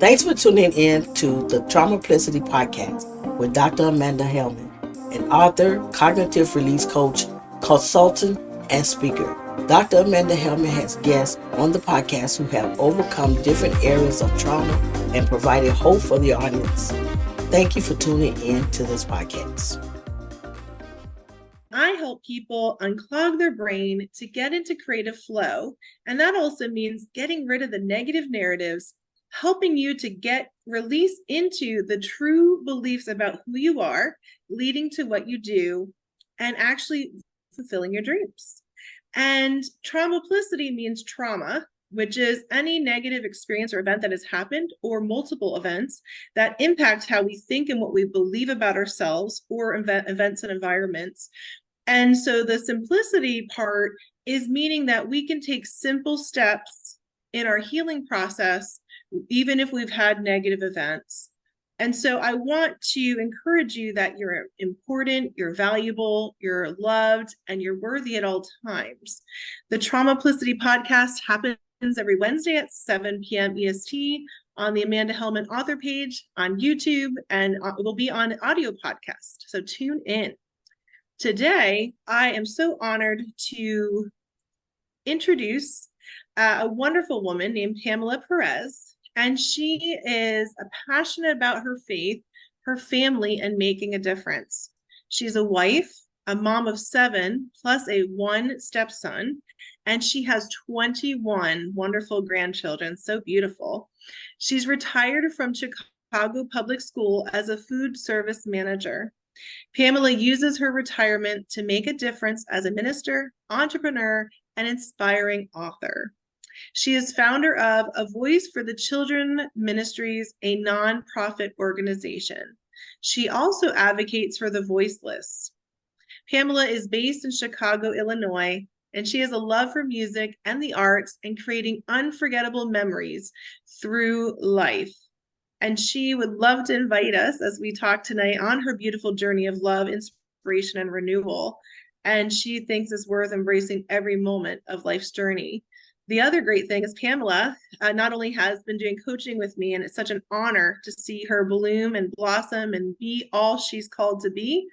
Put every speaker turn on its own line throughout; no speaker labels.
Thanks for tuning in to the Traumaplicity podcast with Dr. Amanda Helman, an author, cognitive release coach, consultant, and speaker. Dr. Amanda Helman has guests on the podcast who have overcome different areas of trauma and provided hope for the audience. Thank you for tuning in to this podcast.
I help people unclog their brain to get into creative flow. And that also means getting rid of the negative narratives, helping you to get release into the true beliefs about who you are, leading to what you do, and actually fulfilling your dreams. And traumaplicity means trauma, which is any negative experience or event that has happened, or multiple events that impact how we think and what we believe about ourselves or events and environments. And so the simplicity part is meaning that we can take simple steps in our healing process, even if we've had negative events. And so I want to encourage you that you're important, you're valuable, you're loved, and you're worthy at all times. The Traumaplicity podcast happens every Wednesday at 7 p.m. EST on the Amanda Helman author page on YouTube, and it will be on audio podcast. So tune in. Today, I am so honored to introduce a wonderful woman named Pamela Perez, and she is passionate about her faith, her family, and making a difference. She's a wife, a mom of 7, plus a 1 stepson, and she has 21 wonderful grandchildren, so beautiful. She's retired from Chicago Public School as a food service manager. Pamela uses her retirement to make a difference as a minister, entrepreneur, and inspiring author. She is founder of A Voice for the Children Ministries, a nonprofit organization. She also advocates for the voiceless. Pamela is based in Chicago, Illinois, and she has a love for music and the arts and creating unforgettable memories through life. And she would love to invite us as we talk tonight on her beautiful journey of love, inspiration, and renewal. And she thinks it's worth embracing every moment of life's journey. The other great thing is Pamela not only has been doing coaching with me, and it's such an honor to see her bloom and blossom and be all she's called to be.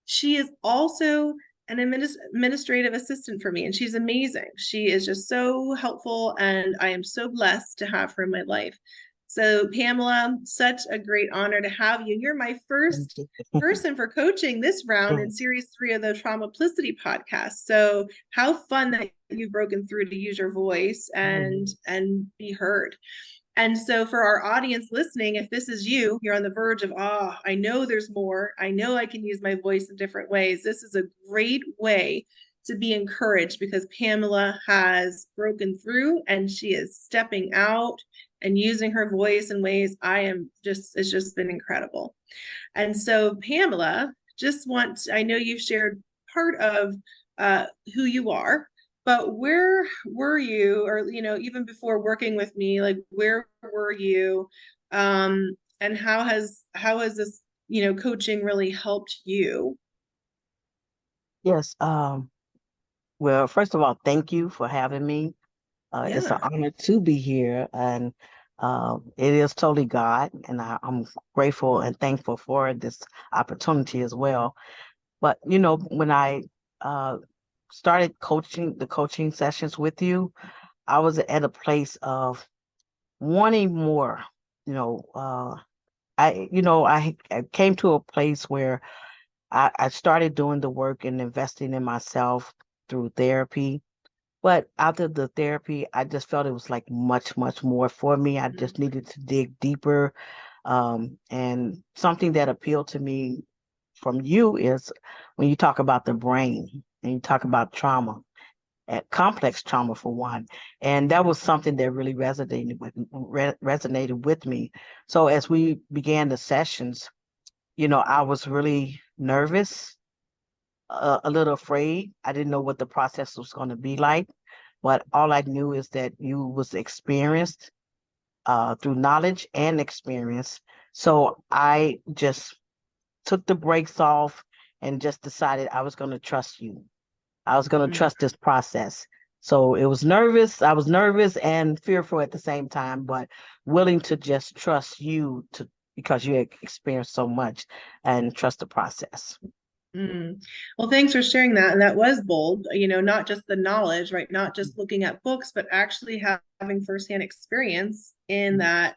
She is also an administrative assistant for me, and she's amazing. She is just so helpful, and I am so blessed to have her in my life. So Pamela, such a great honor to have you. You're my first person for coaching this round in series 3 of the Traumaplicity podcast. So how fun that you've broken through to use your voice and be heard. And so for our audience listening, if this is you, you're on the verge of, I know there's more. I know I can use my voice in different ways. This is a great way to be encouraged because Pamela has broken through and she is stepping out and using her voice in ways it's just been incredible. And so Pamela, I know you've shared part of who you are, but where were you, or, even before working with me, like where were you? And how has this, coaching really helped you?
Yes. Well, first of all, thank you for having me. It's an honor to be here, and it is totally God, and I'm grateful and thankful for this opportunity as well. But when I started the coaching sessions with you, I was at a place of wanting more. I came to a place where I started doing the work and investing in myself through therapy. But after the therapy, I just felt it was like much, much more for me. I just needed to dig deeper. And something that appealed to me from you is when you talk about the brain and you talk about trauma, complex trauma for one. And that was something that really resonated with me. So as we began the sessions, I was really nervous, a little afraid. I didn't know what the process was going to be like, but all I knew is that you was experienced through knowledge and experience. So I just took the brakes off and just decided I was going to trust you. I was going to trust this process. So it was nervous. I was nervous and fearful at the same time, but willing to just trust you to because you had experienced so much and trust the process.
Mm. Well, thanks for sharing that. And that was bold, not just the knowledge, right? Not just looking at books, but actually having firsthand experience in that.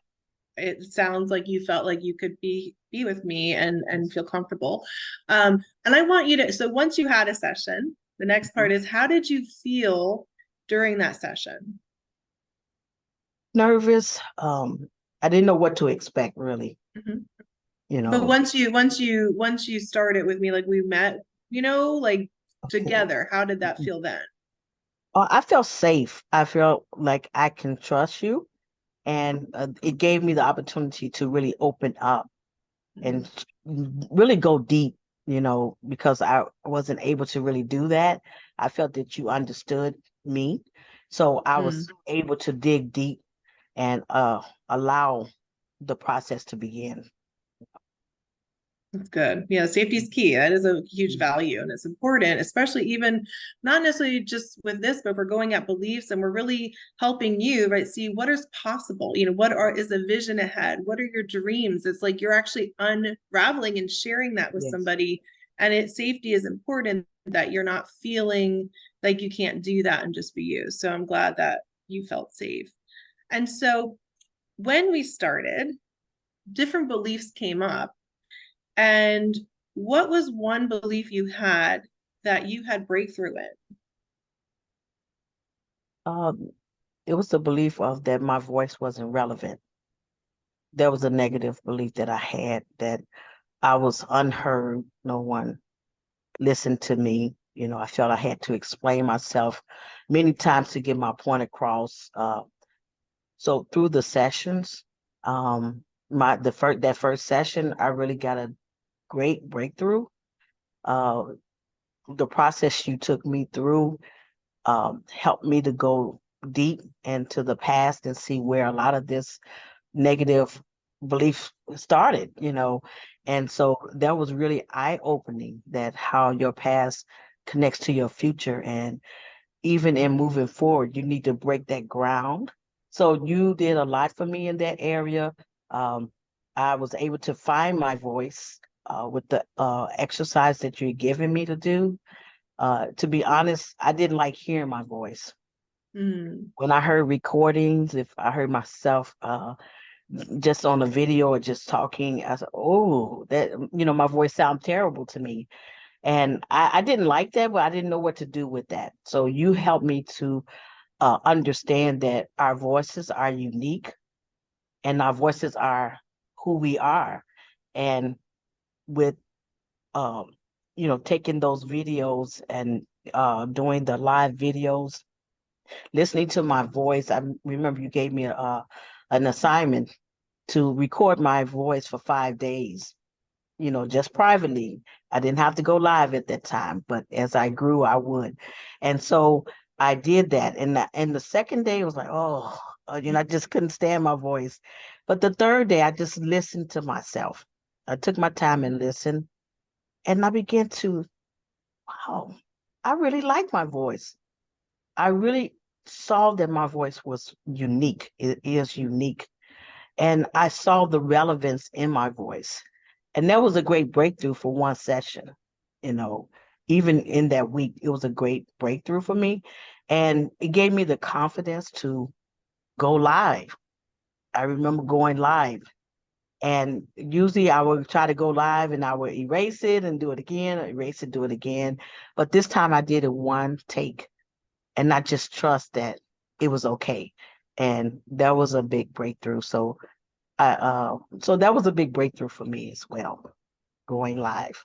It sounds like you felt like you could be with me and feel comfortable. And I want you to, so once you had a session, the next part is, how did you feel during that session?
Nervous. I didn't know what to expect really,
Mhm.
you
But
know.
once you started with me, like we met, like together, how did that feel then?
I felt safe. I felt like I can trust you, and it gave me the opportunity to really open up and really go deep, because I wasn't able to really do that. I felt that you understood me. So I
Mm.
was able to dig deep and allow the process to begin.
That's good. Yeah, safety is key. That is a huge value and it's important, especially even not necessarily just with this, but we're going at beliefs and we're really helping you, right? See what is possible. Is the vision ahead? What are your dreams? It's like you're actually unraveling and sharing that with
Yes.
somebody. And safety is important that you're not feeling like you can't do that and just be you. So I'm glad that you felt safe. And so when we started, different beliefs came up and what was one belief you had that you had breakthrough in?
Um, it was the belief of that my voice wasn't relevant. There was a negative belief that I had that I was unheard. No one listened to me. I felt I had to explain myself many times to get my point across. So through the sessions, that first session, I really got a great breakthrough. Uh, the process you took me through helped me to go deep into the past and see where a lot of this negative belief started, and so that was really eye-opening that how your past connects to your future, and even in moving forward, you need to break that ground. So you did a lot for me in that area. Um, I was able to find my voice with the exercise that you're giving me to do. To be honest, I didn't like hearing my voice.
Mm,
When I heard recordings, if I heard myself just on a video or just talking, I said, oh, that, my voice sounds terrible to me. And I didn't like that, but I didn't know what to do with that. So you helped me to understand that our voices are unique and our voices are who we are. And with, um, taking those videos and doing the live videos, listening to my voice, I remember you gave me an assignment to record my voice for 5 days, just privately. I didn't have to go live at that time, but as I grew, I would. And so I did that. And the second day, it was like, oh, I just couldn't stand my voice. But the third day, I just listened to myself. I took my time and listened, and I began to, wow, I really like my voice. I really saw that my voice was unique. It is unique. And I saw the relevance in my voice. And that was a great breakthrough for one session. You know, Even in that week, it was a great breakthrough for me. And it gave me the confidence to go live. I remember going live. And usually I would try to go live and I would erase it and do it again, erase it, do it again. But this time I did it one take and not just trust that it was okay. And that was a big breakthrough. So that was a big breakthrough for me as well, going live.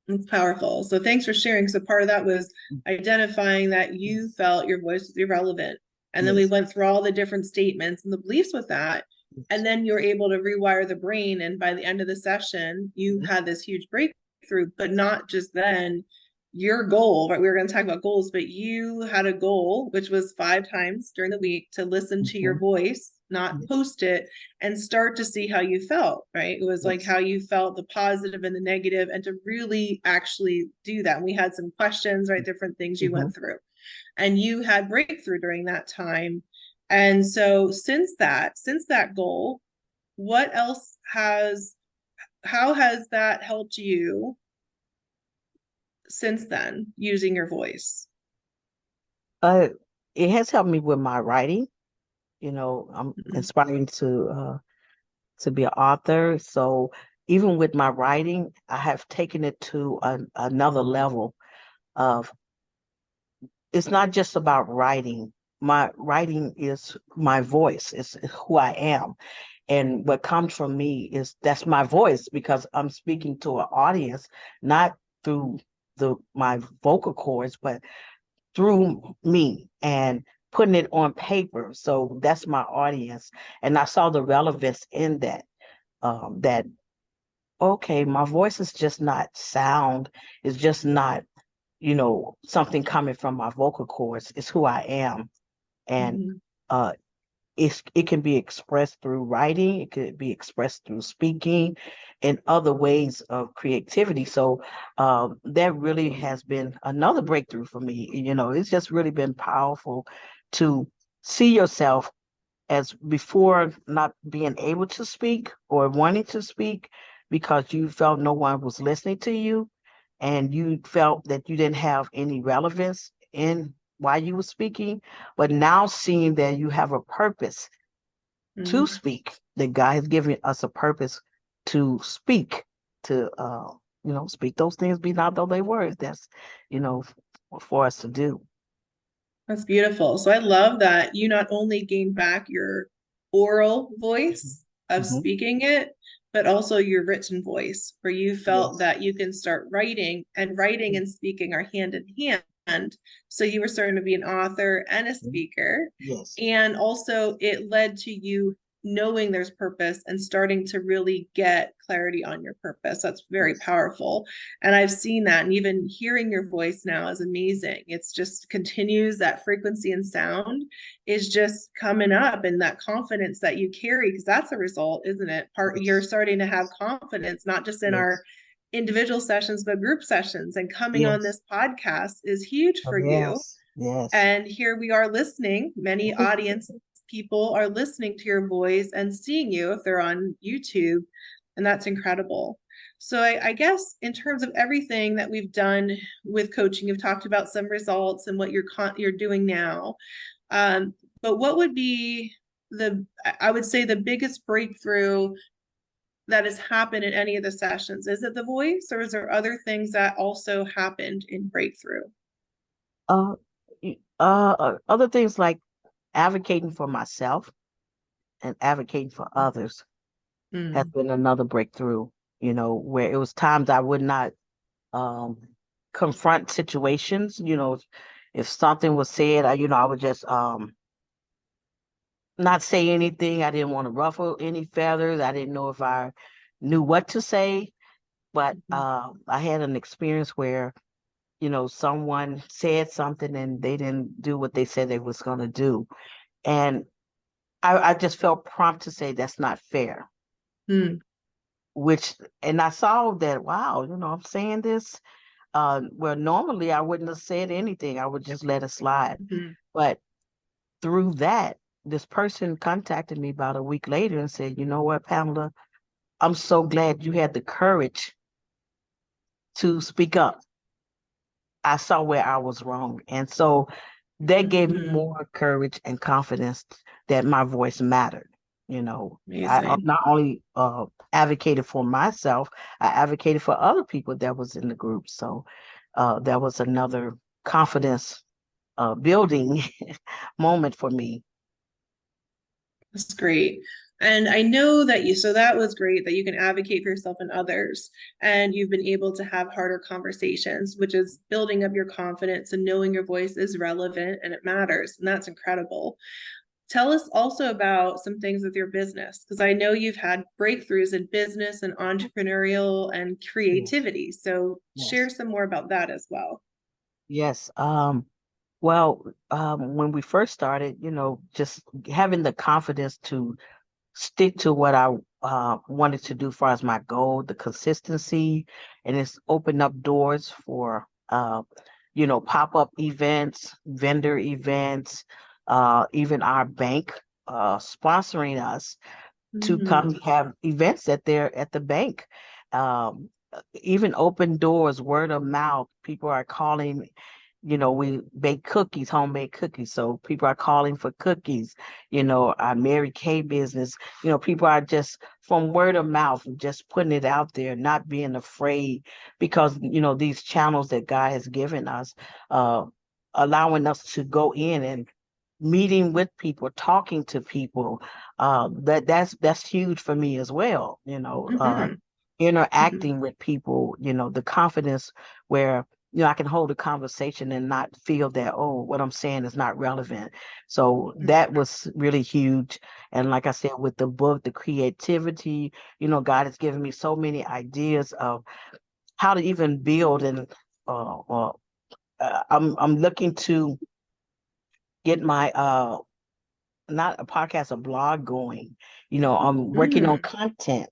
it's powerful. So thanks for sharing. So part of that was identifying that you felt your voice was irrelevant. And then we
Yes.
went through all the different statements and the beliefs with that. And then you're able to rewire the brain. And by the end of the session, you
Mhm.
had this huge breakthrough, but not just then. Your goal, right? We were going to talk about goals, but you had a goal, which was 5 times during the week to listen to your
Mhm.
voice, not
Yes.
post it, and start to see how you felt, right? It was like
Yes.
how you felt, the positive and the negative, and to really actually do that. And we had some questions, right? Different things you
Mhm.
went through. and you had breakthrough during that time. And so since that goal, what else how has that helped you since then using your voice?
Uh, it has helped me with my writing. I'm
Mhm.
inspiring to be an author. So even with my writing, I have taken it to another level of it's not just about writing. My writing is my voice, it's who I am. And what comes from me is that's my voice because I'm speaking to an audience, not through my vocal cords, but through me and putting it on paper. So that's my audience. And I saw the relevance in that. That okay, my voice is just not sound. It's just not, something coming from my vocal cords. It's who I am. And
Mhm.
uh it can be expressed through writing, it could be expressed through speaking and other ways of creativity. So that really has been another breakthrough for me. It's just really been powerful to see yourself as before not being able to speak or wanting to speak because you felt no one was listening to you and you felt that you didn't have any relevance in why you were speaking, but now seeing that you have a purpose to
Mhm.
speak, that God has given us a purpose to speak, to speak those things be not though they were. That's you know for us to do.
That's beautiful. So I love that you not only gained back your oral voice of
Hmm.
speaking it, but also your written voice, where you felt
Yes.
that you can start writing, and writing and speaking are hand in hand. So you were starting to be an author and a
Mhm.
speaker.
Yes.
And also, it led to you knowing there's purpose and starting to really get clarity on your purpose. That's very
Yes.
powerful. And I've seen that. And even hearing your voice now is amazing. It's just continues that frequency and sound is just coming up, and that confidence that you carry, because that's a result, isn't it? You're
Yes.
starting to have confidence, not just in our
Yes.
individual sessions, but group sessions. And coming on
Yes.
this podcast is huge
Oh,
for you.
yes. Yes.
And here we are listening. Many audience people are listening to your voice and seeing you if they're on YouTube. And that's incredible. So I guess in terms of everything that we've done with coaching, you've talked about some results and what you're doing now. But what would be I would say the biggest breakthrough that has happened in any of the sessions? Is it the voice, or is there other things that also happened in breakthrough?
Uh, Other things like advocating for myself and advocating for others has
Mm.
been another breakthrough, where it was times I would not um, confront situations, if something was said, I would just not say anything. I didn't want to ruffle any feathers. I didn't know if I knew what to say, but
Mhm.
I had an experience where, someone said something and they didn't do what they said they was going to do. And I just felt prompt to say that's not fair,
Mm.
and I saw that, wow, I'm saying this. Well, normally I wouldn't have said anything. I would just let it slide.
Mhm.
But through that, this person contacted me about a week later and said, you know what, Pamela, I'm so glad you had the courage to speak up. I saw where I was wrong. And so that gave me
Mhm.
more courage and confidence that my voice mattered. I
Amazing.
not only advocated for myself, I advocated for other people that was in the group. So that was another confidence building moment for me.
That's great. And I know that so that was great that you can advocate for yourself and others, and you've been able to have harder conversations, which is building up your confidence and knowing your voice is relevant and it matters. And that's incredible. Tell us also about some things with your business, because I know you've had breakthroughs in business and entrepreneurial and
Yes,
creativity. So share
yes,
some more about that as well.
yes. Well, when we first started, just having the confidence to stick to what I wanted to do as far as my goal, the consistency, and it's opened up doors for, pop-up events, vendor events, even our bank sponsoring us to
Mm-hmm.
come have events at the bank. Even open doors, word of mouth. People are calling. We bake cookies, homemade cookies. So people are calling for cookies. Our Mary Kay business. People are just from word of mouth, just putting it out there, not being afraid, because these channels that God has given us, uh, allowing us to go in and meeting with people, talking to people, that's huge for me as well.
Mm-hmm. Mm-hmm.
Interacting with people, the confidence where I can hold a conversation and not feel that, oh, what I'm saying is not relevant. So that was really huge. And like I said, with the book, the creativity, God has given me so many ideas of how to even build, and uh, uh, I'm looking to get my not a podcast, a blog going. I'm working on
Mm-hmm.
content,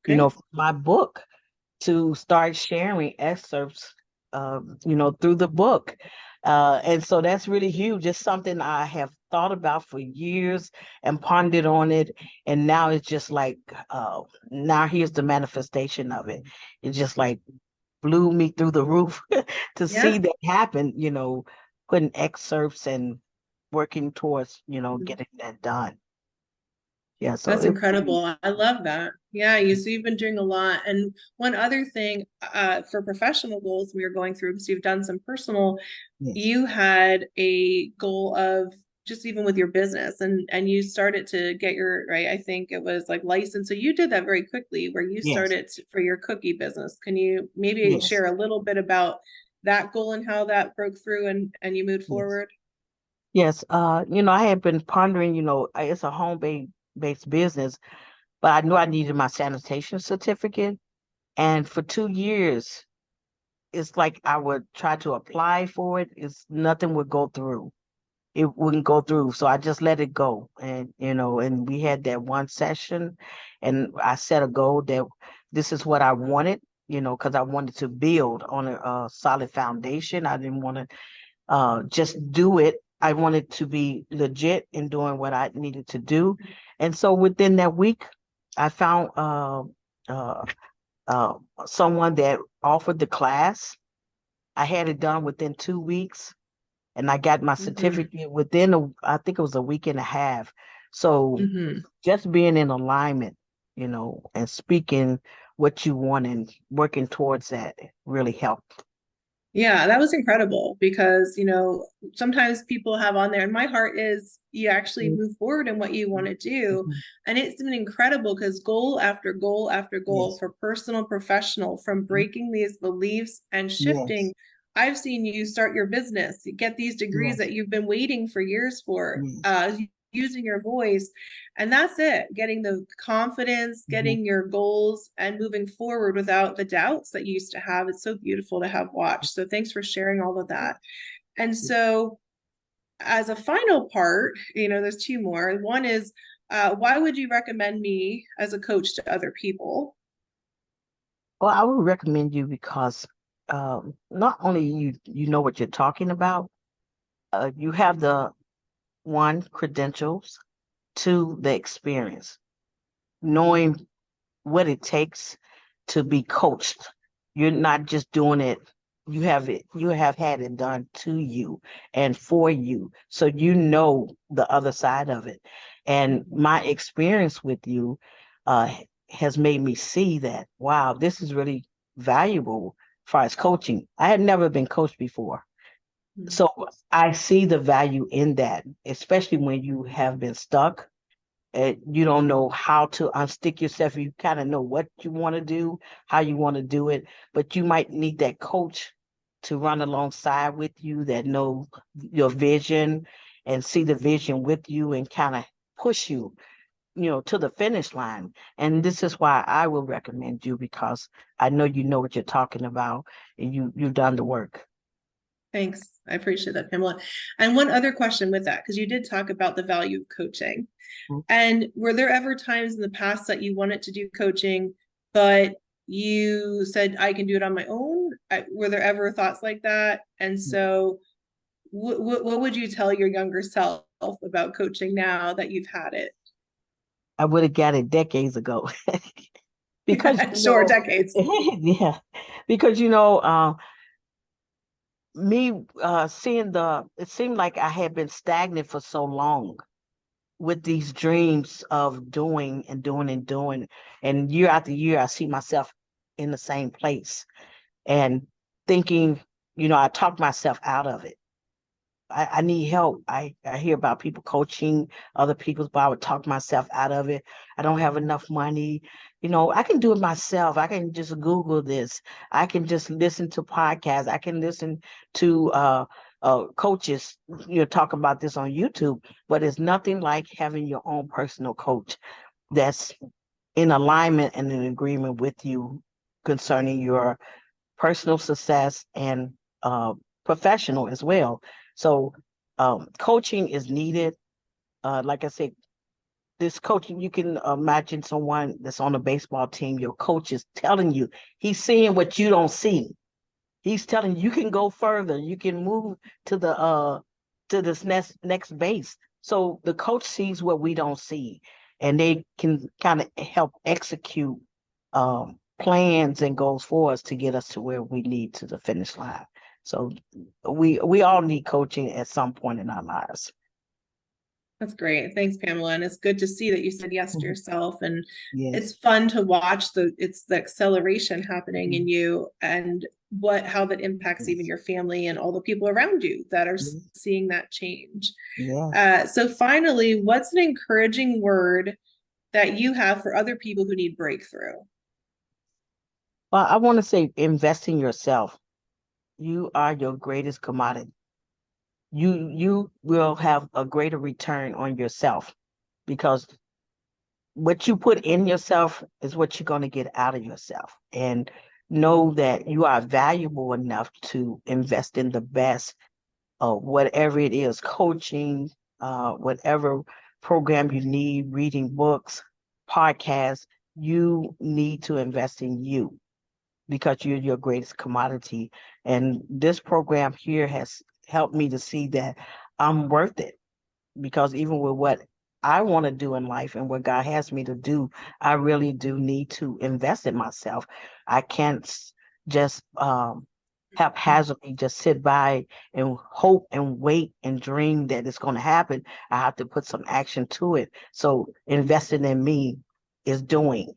Okay.
for my book, to start sharing excerpts, through the book. And so that's really huge. It's something I have thought about for years and pondered on it. And now it's just like, now here's the manifestation of it. It just like blew me through the roof to see
Yeah.
that happen, putting excerpts and working towards, getting that done. Yeah, so
That's
it was,
incredible. I love that. Yeah, so you've been doing a lot. And one other thing, for professional goals we are going through, because you've done some personal,
yes,
you had a goal of just even with your business, and you started to get your, right, I think it was like license. So you did that very quickly, where you
yes,
started for your cookie business. Can you maybe
yes,
share a little bit about that goal and how that broke through and you moved
yes.
forward?
Yes, I had been pondering, it's a home-based business, but I knew I needed my sanitation certificate. And for 2 years, it's like I would try to apply for it. It's nothing would go through. It wouldn't go through. So I just let it go. And we had that one session, and I set a goal that this is what I wanted, because I wanted to build on a solid foundation. I didn't want to just do it. I wanted to be legit in doing what I needed to do. And so within that week, I found uh, uh, someone that offered the class. I had it done within 2 weeks, and I got my
Mm-hmm.
certificate within I think it was a week and a half. So
Mm-hmm.
just being in alignment, and speaking what you want and working towards that really helped.
Yeah, that was incredible because, sometimes people have on there, and my heart is you actually move forward in what you want to do.
Mhm.
And it's been incredible because goal after goal after goal
Yes.
for personal, professional, from
Mhm.
breaking these beliefs and
Yes.
shifting. I've seen you start your business, you get these degrees
Yes.
that you've been waiting for years for,
Yes.
using your voice. And that's it, getting the confidence,
Mhm.
getting your goals, and moving forward without the doubts that you used to have. It's so beautiful to have watched. So thanks for sharing all of that. And so, as a final part, there's two more. One is, why would you recommend me as a coach to other people?
Well, I would recommend you because not only you know what you're talking about, you have the one credentials, two the experience, knowing what it takes to be coached. You're not just doing it. You have had it done to you and for you. So you know the other side of it. And my experience with you uh, has made me see that, wow, this is really valuable as far as coaching. I had never been coached before. So I see the value in that, especially when you have been stuck, you don't know how to unstick yourself. You kind of know what you want to do, how you want to do it, but you might need that coach to run alongside with you that know your vision and see the vision with you and kind of push you, to the finish line. And this is why I will recommend you, because I know what you're talking about, and you've done the work.
Thanks. I appreciate that, Pamela. And one other question with that, because you did talk about the value of coaching.
Mm.
And were there ever times in the past that you wanted to do coaching, but you said, I can do it on my own? Were there ever thoughts like that? And so what would you tell your younger self about coaching now that you've had it?
I would have got it decades ago. Because
Sure, decades.
yeah, because me seeing it seemed like I had been stagnant for so long with these dreams of doing and doing and doing. And year after year, I see myself in the same place and thinking, I talked myself out of it. I need help. I hear about people coaching other people, but I would talk myself out of it. I don't have enough money. I can do it myself. I can just Google this. I can just listen to podcasts. I can listen to coaches, talk about this on YouTube. But it's nothing like having your own personal coach that's in alignment and in agreement with you concerning your personal success and professional as well. So coaching is needed. Like I said, this coaching, you can imagine someone that's on a baseball team, your coach is telling you, he's seeing what you don't see. He's telling you can go further, you can move to this next base. So the coach sees what we don't see, and they can kind of help execute plans and goals for us to get us to where we need to the finish line. So we all need coaching at some point in our lives.
That's great. Thanks, Pamela. And it's good to see that you said yes to yourself. And
Yes.
it's fun to watch the acceleration happening in you and how that impacts even
Yes.
your family and all the people around you that are
Yes.
seeing that change.
Yes.
So finally, what's an encouraging word that you have for other people who need breakthrough?
Well, I want to say invest in yourself. You are your greatest commodity. You will have a greater return on yourself because what you put in yourself is what you're going to get out of yourself. And know that you are valuable enough to invest in the best of whatever it is, coaching, whatever program you need, reading books, podcasts. You need to invest in you because you're your greatest commodity. And this program here has helped me to see that I'm worth it because even with what I want to do in life and what God has me to do, I really do need to invest in myself. I can't just haphazardly just sit by and hope and wait and dream that it's going to happen. I have to put some action to it. So investing in me is doing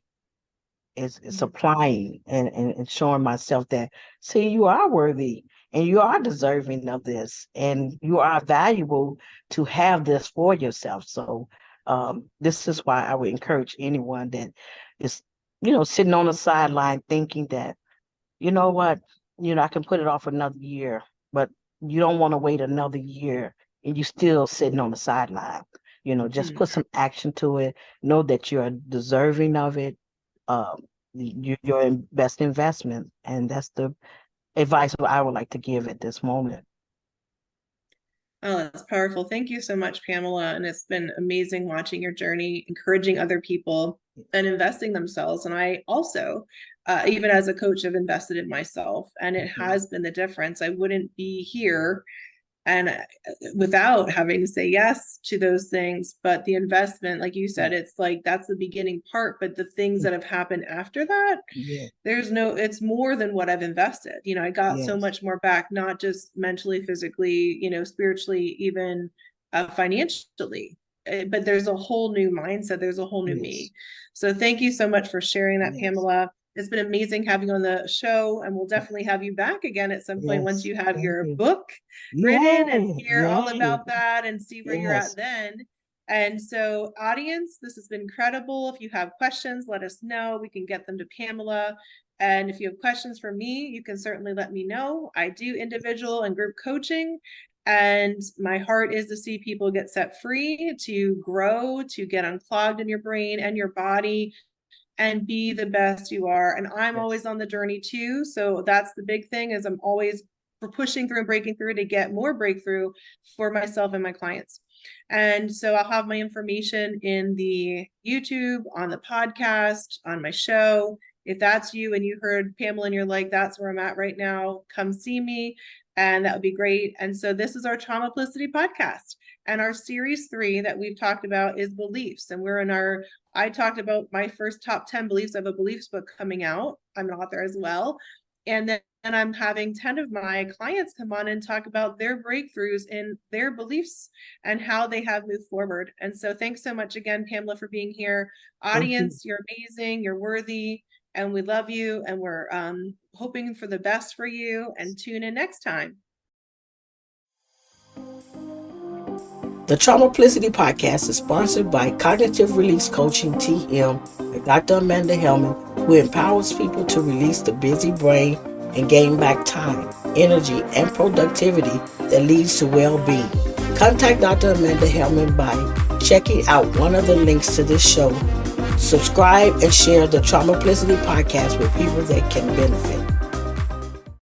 is applying and showing myself that, see, you are worthy and you are deserving of this and you are valuable to have this for yourself. So this is why I would encourage anyone that is, sitting on the sideline thinking that, you know what, I can put it off another year, but you don't want to wait another year and you still sitting on the sideline. Just
Hmm.
put some action to it. Know that you're deserving of it. um, your best investment. And that's the advice I would like to give at this moment.
Oh, that's powerful. Thank you so much, Pamela. And it's been amazing watching your journey, encouraging other people and investing themselves. And I also, even as a coach, have invested in myself, and it
Mhm.
has been the difference. I wouldn't be here and without having to say yes to those things. But the investment, like you said, it's like that's the beginning part, but the things that have happened after that,
Yeah,
it's more than what I've invested. I got so
yes,
much more back, not just mentally, physically, spiritually, even financially. But there's a whole new mindset, there's a whole new
yes,
me. So thank you so much for sharing that,
yes,
Pamela. It's been amazing having you on the show, and we'll definitely have you back again at some point once
yes.
you have
Thank
your
you.
book written and
Yay,
hear all
yay,
about that and see where you're
yes.
at then. And so, audience, this has been incredible. If you have questions, let us know. We can get them to Pamela. And if you have questions for me, you can certainly let me know. I do individual and group coaching. And my heart is to see people get set free, to grow, to get unclogged in your brain and your body, and be the best you are. And I'm
Yes.
always on the journey too. So that's the big thing, is I'm always pushing through and breaking through to get more breakthrough for myself and my clients. And so I'll have my information in the YouTube, on the podcast, on my show. if that's you and you heard Pamela and you're like, that's where I'm at right now, come see me. And that would be great. And so this is our Traumaplicity podcast. And our series 3 that we've talked about is beliefs. And we're in I talked about my first top 10 beliefs. I have a beliefs book coming out. I'm an author as well. And then I'm having 10 of my clients come on and talk about their breakthroughs in their beliefs and how they have moved forward. And so thanks so much again, Pamela, for being here.
Thank you.
Audience, you're amazing. You're worthy. And we love you. And we're hoping for the best for you. And tune in next time.
The Traumaplicity podcast is sponsored by Cognitive Release Coaching TM by Dr. Amanda Helman, who empowers people to release the busy brain and gain back time, energy, and productivity that leads to well-being. Contact Dr. Amanda Helman by checking out one of the links to this show. Subscribe and share the Traumaplicity podcast with people that can benefit.